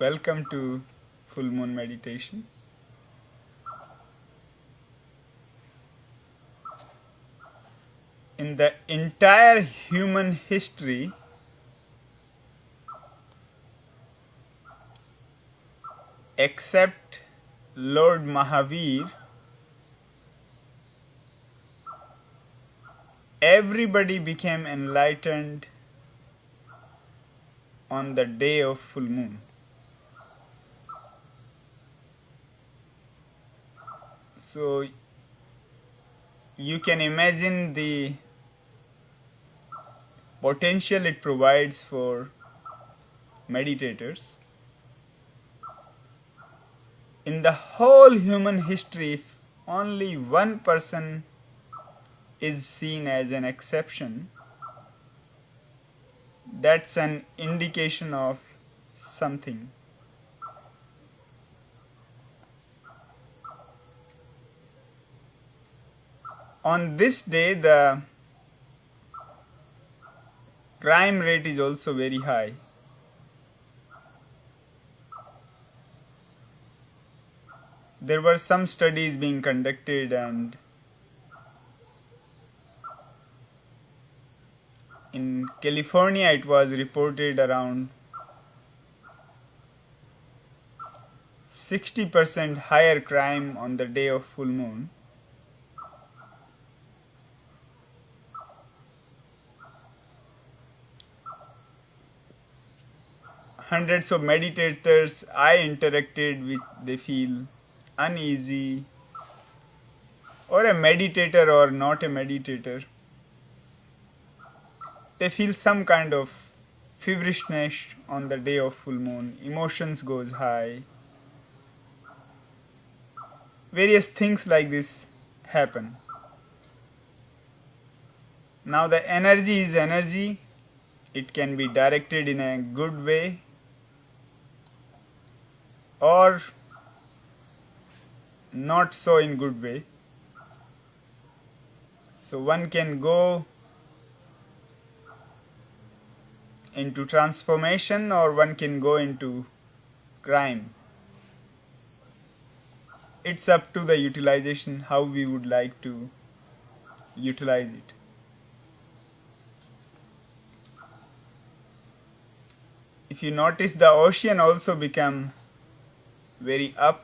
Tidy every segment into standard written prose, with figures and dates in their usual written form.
Welcome to Full Moon Meditation. In the entire human history, except Lord Mahavir, everybody became enlightened on the day of full moon. So you can imagine the potential it provides for meditators. In the whole human history, if only one person is seen as an exception, that's an indication of something. On this day, the crime rate is also very high. There were some studies being conducted, and in California it was reported around 60% higher crime on the day of full moon. Hundreds of meditators I interacted with, they feel uneasy, or a meditator or not a meditator, they feel some kind of feverishness on the day of full moon. Emotions goes high. Various things like this happen. Now the energy is energy. It can be directed in a good way or not so in good way. So one can go into transformation or one can go into crime. It's up to the utilization, how we would like to utilize it. If you notice, the ocean also become very up.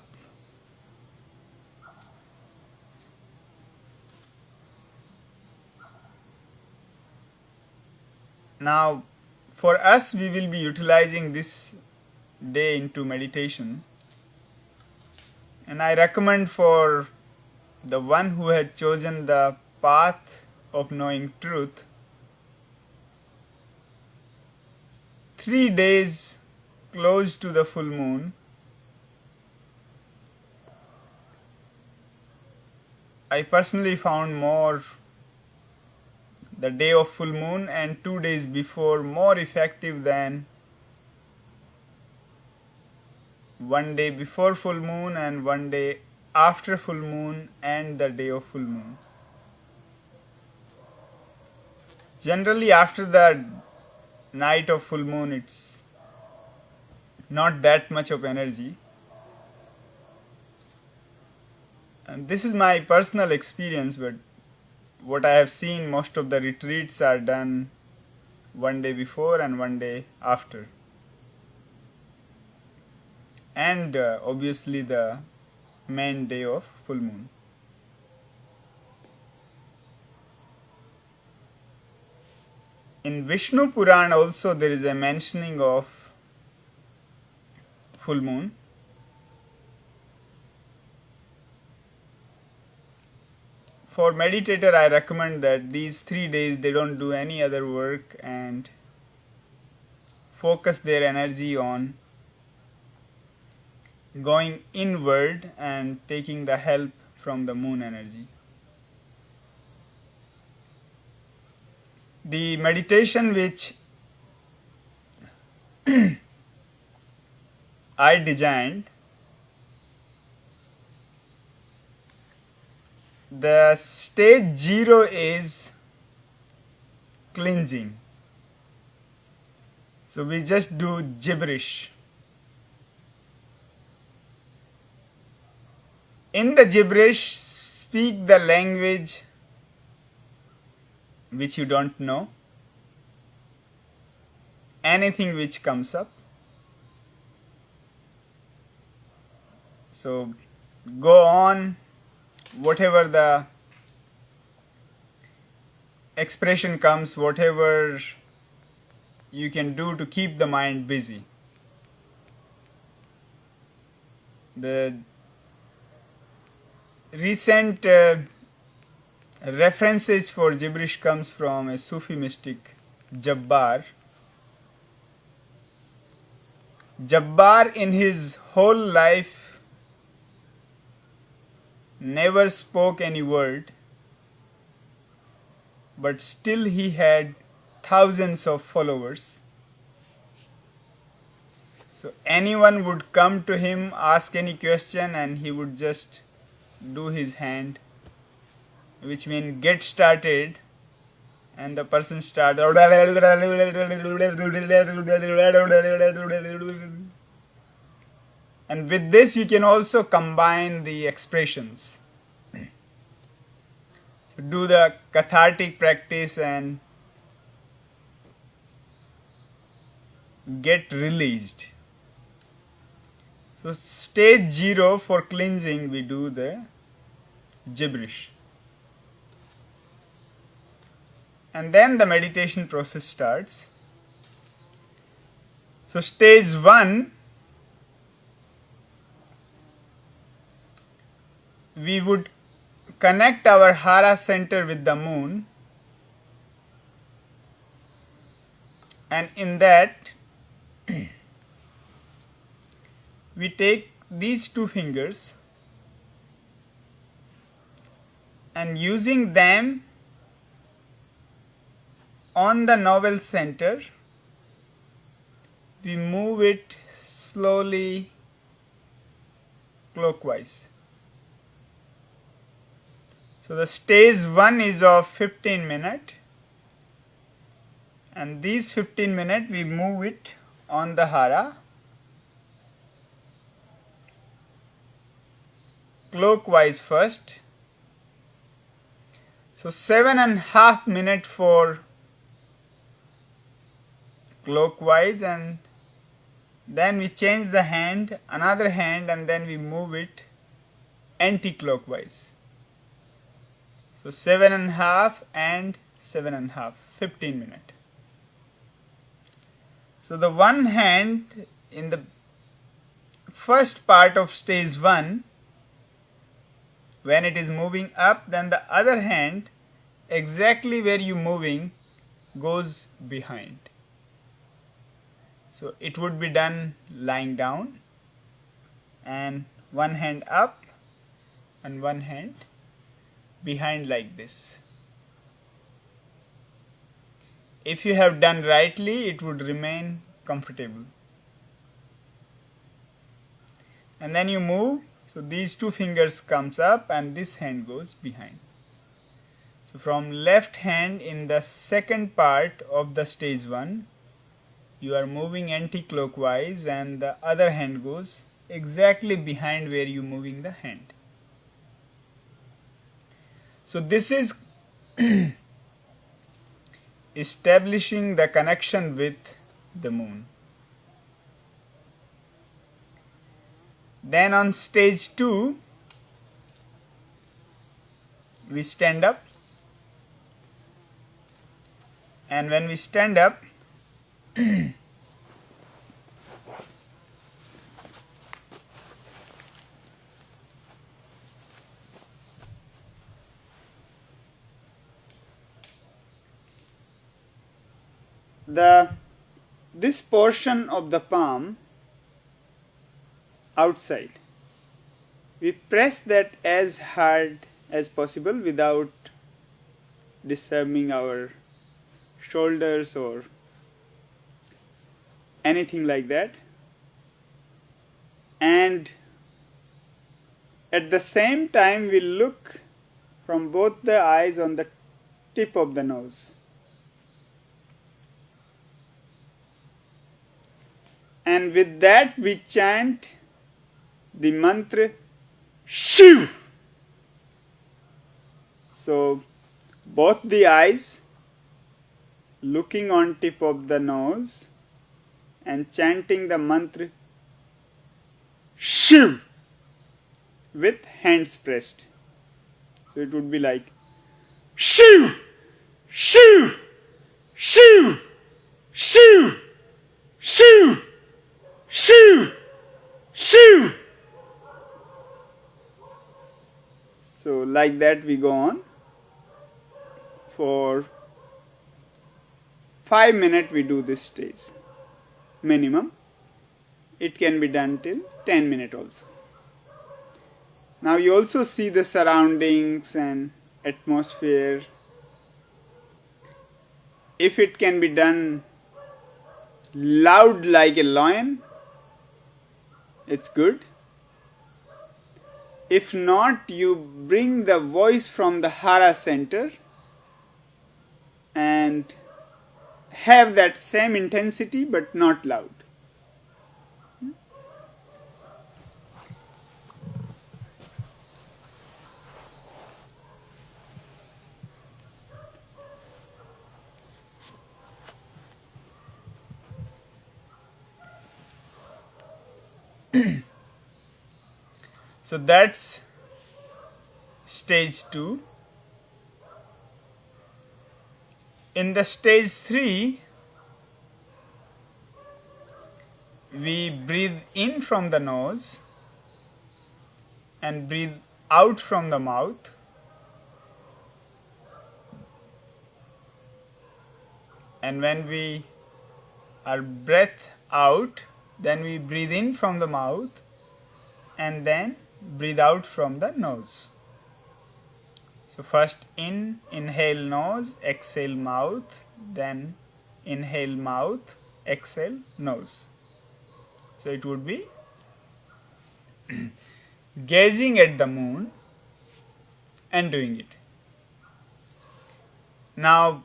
Now, for us, we will be utilizing this day into meditation. And I recommend for the one who had chosen the path of knowing truth, 3 days close to the full moon, I personally found more the day of full moon and 2 days before more effective than 1 day before full moon and 1 day after full moon and the day of full moon. Generally after the night of full moon, it's not that much of energy. And this is my personal experience, but what I have seen, most of the retreats are done 1 day before and 1 day after. And obviously the main day of full moon. In Vishnu Puran also there is a mentioning of full moon. For meditator, I recommend that these 3 days they don't do any other work and focus their energy on going inward and taking the help from the moon energy. The meditation which I designed, the stage 0 is cleansing. So we just do gibberish. In the gibberish, speak the language which you don't know, anything which comes up. So go on, whatever the expression comes, whatever you can do to keep the mind busy. The recent references for gibberish comes from a Sufi mystic, Jabbar. Jabbar in his whole life never spoke any word, but still he had thousands of followers. So anyone would come to him, ask any question, and he would just do his hand, which means get started, and the person starts. And with this you can also combine the expressions. So do the cathartic practice and get released. So stage 0 for cleansing, we do the gibberish. And then the meditation process starts. So stage 1, we would connect our hara center with the moon, and in that we take these two fingers and using them on the navel center, we move it slowly clockwise. So the stage 1 is of 15 minutes, and these 15 minutes we move it on the hara clockwise first. So 7.5 minutes for clockwise, and then we change the hand, another hand, and then we move it anti-clockwise. So 7.5 and 7.5, 15 minutes. So the one hand in the first part of stage 1, when it is moving up, then the other hand exactly where you moving goes behind. So it would be done lying down, and one hand up and one hand behind like this. If you have done rightly, it would remain comfortable. And then you move, so these two fingers comes up and this hand goes behind. So from left hand in the second part of the stage 1, you are moving anti-clockwise, and the other hand goes exactly behind where you moving the hand. So this is establishing the connection with the moon. Then on stage 2, we stand up, and when we stand up, this portion of the palm outside, we press that as hard as possible without disturbing our shoulders or anything like that, and at the same time we look from both the eyes on the tip of the nose. And with that we chant the mantra Shoo. So both the eyes looking on tip of the nose and chanting the mantra Shiv with hands pressed. So it would be like Shiv, Shiv, Shiv, Shiv, Shiv, Shiv, Shiv. So like that we go on for 5 minutes. We do this stage minimum. It can be done till 10 minutes also. Now you also see the surroundings and atmosphere. If it can be done loud like a lion, it's good. If not, you bring the voice from the hara center and have that same intensity but not loud. So that's stage 2. In the stage 3, we breathe in from the nose and breathe out from the mouth. And when we are breath out, then we breathe in from the mouth and then breathe out from the nose. So first inhale nose, exhale mouth, then inhale mouth, exhale nose. So it would be gazing at the moon and doing it. Now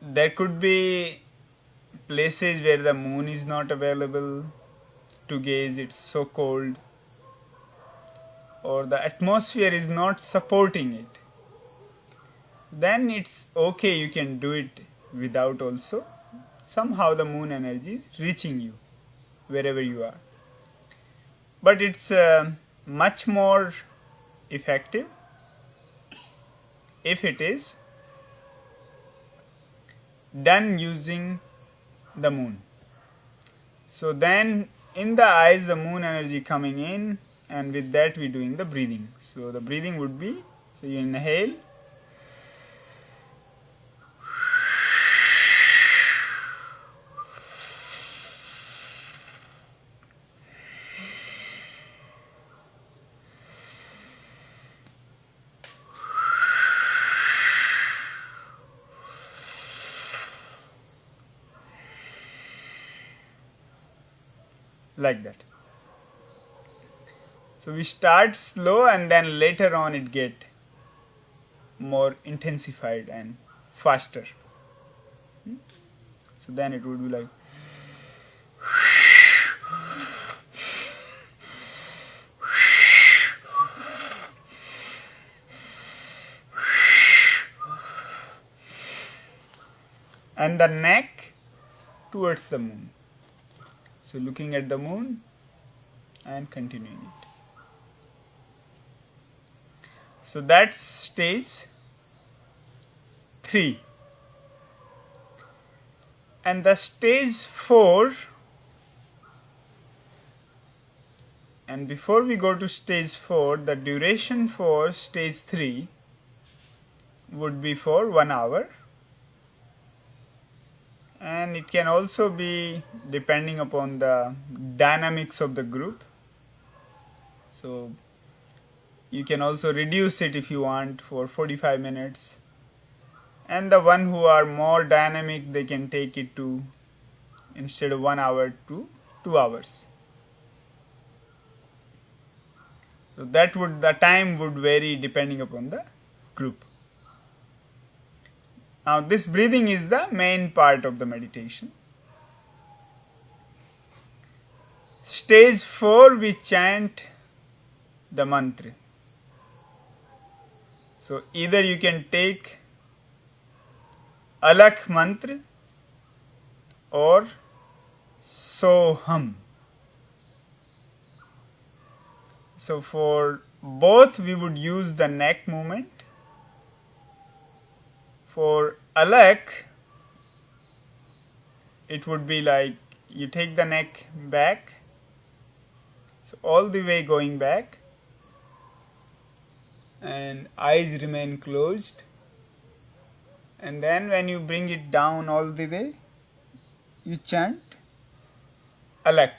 there could be places where the moon is not available to gaze, it's so cold, or the atmosphere is not supporting it. Then it's okay, you can do it without also. Somehow the moon energy is reaching you wherever you are. But it's much more effective if it is done using the moon. So then in the eyes the moon energy coming in, and with that we doing the breathing. So the breathing would be, so you inhale, like that. So we start slow and then later on it get more intensified and faster. So then it would be like and the neck towards the moon. So looking at the moon and continuing it. So that's stage 3. And the stage 4, and before we go to stage 4, the duration for stage 3 would be for 1 hour. And it can also be depending upon the dynamics of the group. So you can also reduce it if you want for 45 minutes. And the one who are more dynamic, they can take it to, instead of 1 hour, to 2 hours. So that would, the time would vary depending upon the group. Now this breathing is the main part of the meditation. Stage 4 we chant the mantra. So either you can take alak mantra or soham. So for both we would use the neck movement. For alak, it would be like you take the neck back, so all the way going back, and eyes remain closed, and then when you bring it down all the way, you chant alak.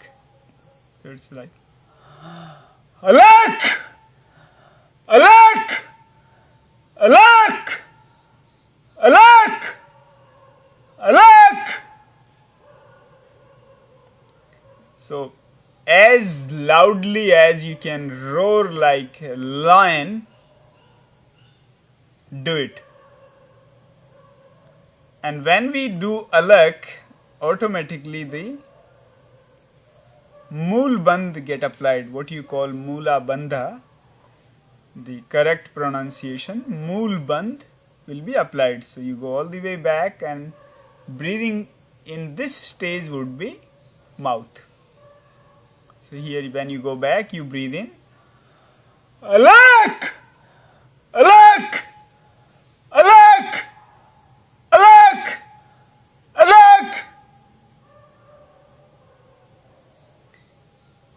So it's like alak, alak, alak, alak, alak. So as loudly as you can roar like a lion, do it. And when we do alak, automatically the mool bandh get applied, what you call moola bandha. The correct pronunciation, mool bandh, will be applied. So you go all the way back, and breathing in this stage would be mouth. So here when you go back, you breathe in alak, alak, alak, alak, alak.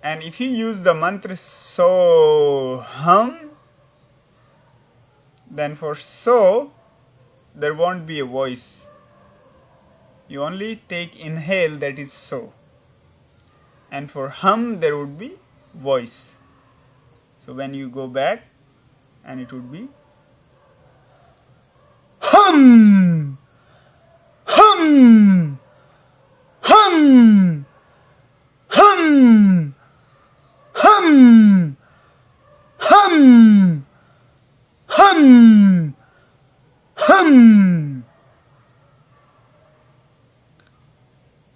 And if you use the mantra soham, then for so there won't be a voice. You only take inhale, that is so. And for hum there would be voice. So when you go back, and it would be hum, hum, hum, hum, hum, hum, hum, hum.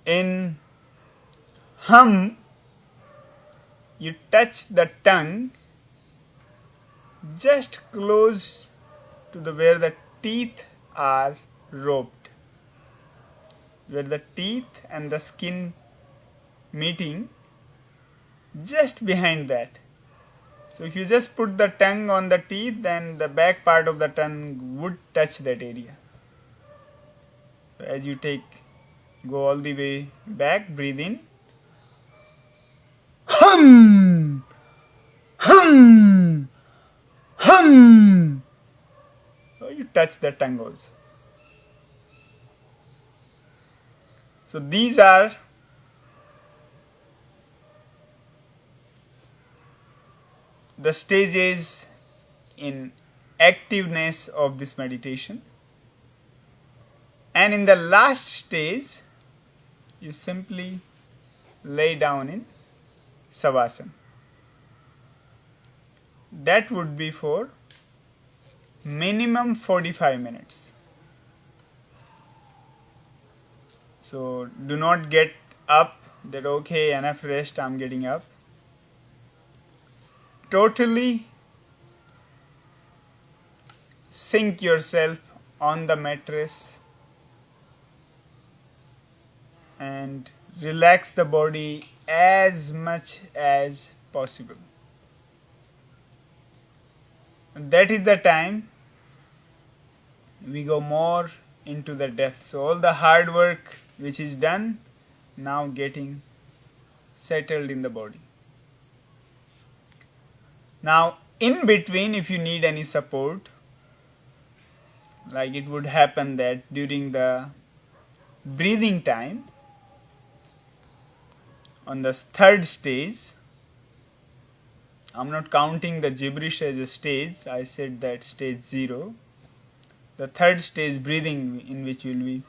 In hum, you touch the tongue just close to where the teeth are roped, where the teeth and the skin meeting, just behind that. So if you just put the tongue on the teeth, then the back part of the tongue would touch that area. So as you go all the way back, breathe in hum, hum, hum. So you touch the tongue also. So these are the stages in activeness of this meditation. And in the last stage, you simply lay down in savasana. That would be for minimum 45 minutes. So do not get up that okay, enough rest, I'm getting up. Totally sink yourself on the mattress and relax the body as much as possible. And that is the time we go more into the depth. So all the hard work which is done, now getting settled in the body. Now in between, if you need any support, like it would happen that during the breathing time, on the third stage, I'm not counting the gibberish as a stage, I said that stage 0. The third stage breathing, in which will be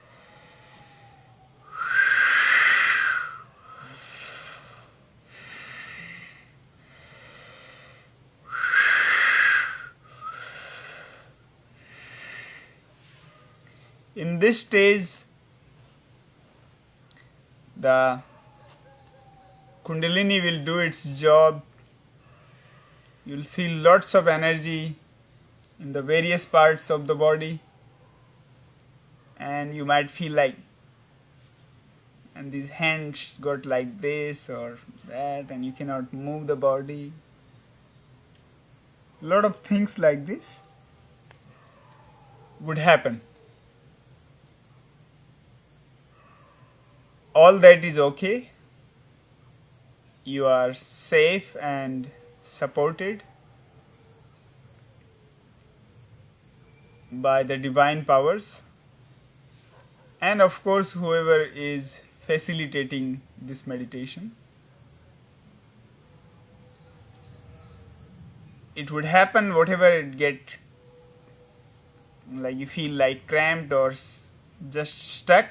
in this stage, the Kundalini will do its job you'll feel lots of energy in the various parts of the body, and you might feel like, and these hands got like this or that, and you cannot move the body. A lot of things like this would happen. All that is okay. You are safe and supported by the divine powers, and of course whoever is facilitating this meditation. It would happen whatever it get, like you feel like cramped or just stuck,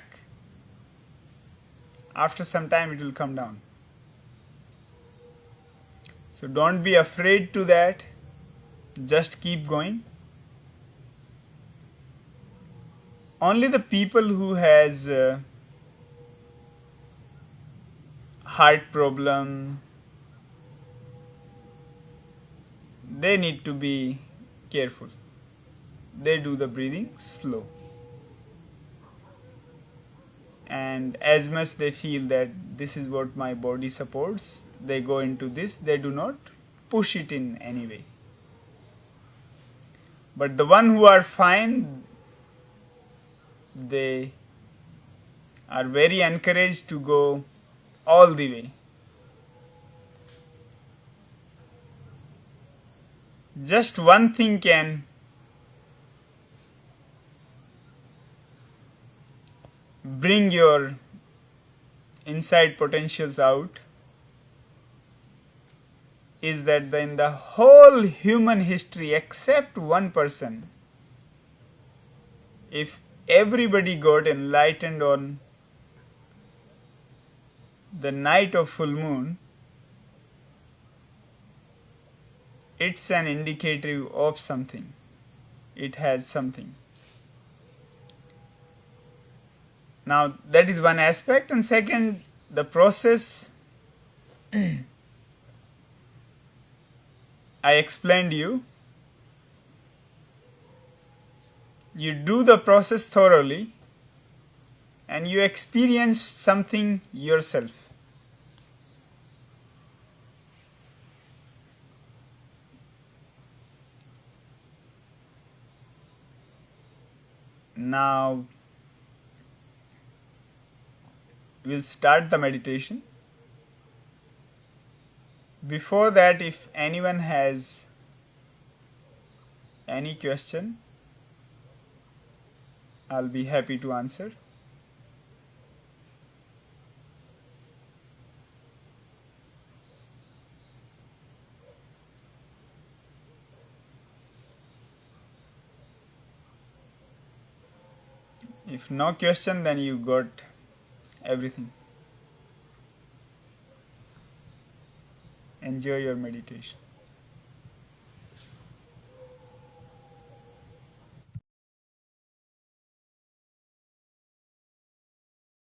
after some time it will come down. So don't be afraid to that, just keep going. Only the people who has heart problem, they need to be careful. They do the breathing slow, and as much they feel that this is what my body supports, they go into this. They do not push it in any way. But the one who are fine, they are very encouraged to go all the way. Just one thing can bring your inside potentials out, is that in the whole human history except one person, if everybody got enlightened on the night of full moon, it's an indicative of something. It has something. Now that is one aspect, and second, the process I explained you. You do the process thoroughly and you experience something yourself. Now we'll start the meditation. Before that, if anyone has any question, I'll be happy to answer. If no question, then you got everything. Enjoy your meditation.